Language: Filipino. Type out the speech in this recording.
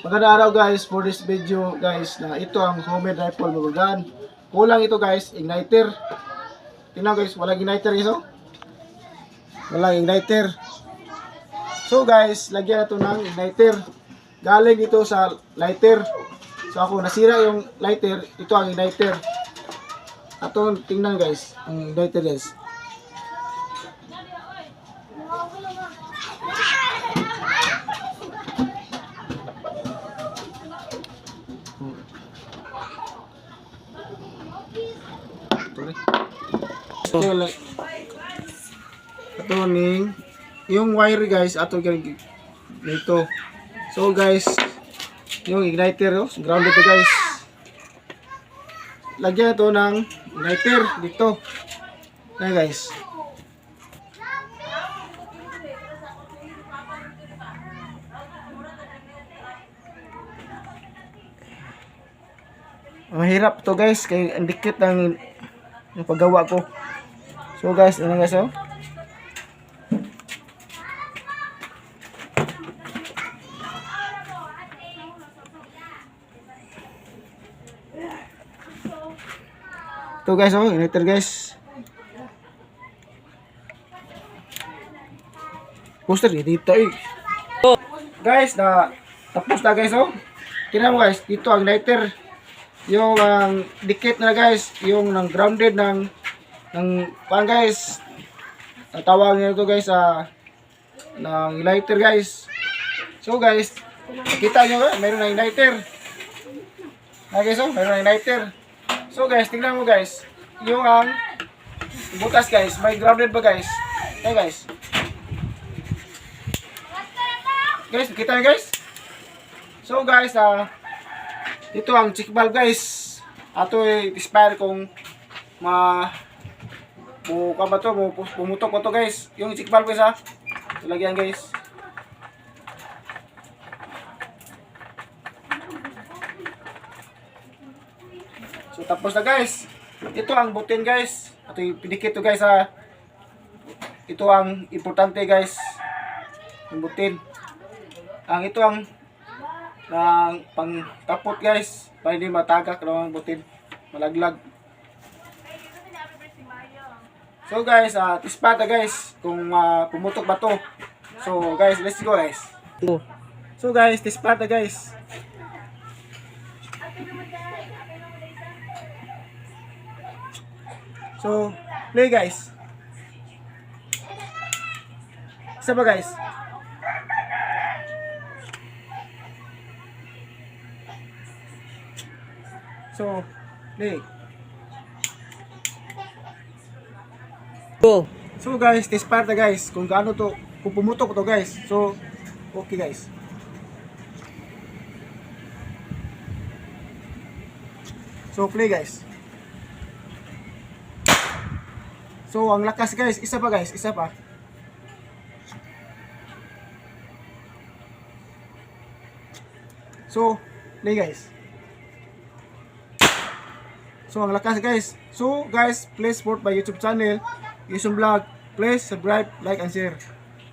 Magandang araw guys, for this video guys, na ito ang homemade rifle rubber gun. Kulang ito guys, igniter. Tingnan guys, walang igniter ito. Walang igniter. So guys, lagyan ito ng igniter. Galing ito sa lighter. So ako nasira yung lighter, ito ang igniter. Ato tingnan guys, ang igniter guys. Ito ning yung wire guys ato dito. So guys, yung igniter grounded to guys. Lagyan ito ng igniter dito. Ayan guys. Mahirap to guys kay ang dikit ng yung paggawa ko. So guys, ano guys oh? Ito guys oh, igniter guys. Poster dito eh. Guys, na tapos na guys oh. Tingnan mo guys, dito ang igniter. Yung dikit na guys, yung nang grounded ng pan guys. Ang tawag nito guys ng lighter guys. So guys, kita nyo mayroon na igniter. Guys oh, mayroon na igniter. So guys, tingnan mo guys, yung butas guys, may grounded ba guys? Okay guys. Guys, kita nyo guys. So guys, ito ang check valve guys. Ato i-expire kung pumutok ko to guys. Yung check valve guys Ilagyan guys. So tapos na guys. Ito ang butin guys. Ato ipidikit to guys Ito ang importante guys. Yung butin. Ito ang pang tapot guys, para hindi matagak ng butin, malaglag. So guys, tispata guys kung pumutok ba to. So guys, let's go guys. So guys, tispata guys. So play guys. Isa ba guys? So, play. Go. So guys, this part guys, kung gaano to, kung pumutok to guys. So, okay guys. So, play guys. So, ang lakas guys, isa pa guys, isa pa. So, play guys. So, ang lakas guys. So, guys, please support my YouTube channel, Yusung Vlog. Please subscribe, like, and share.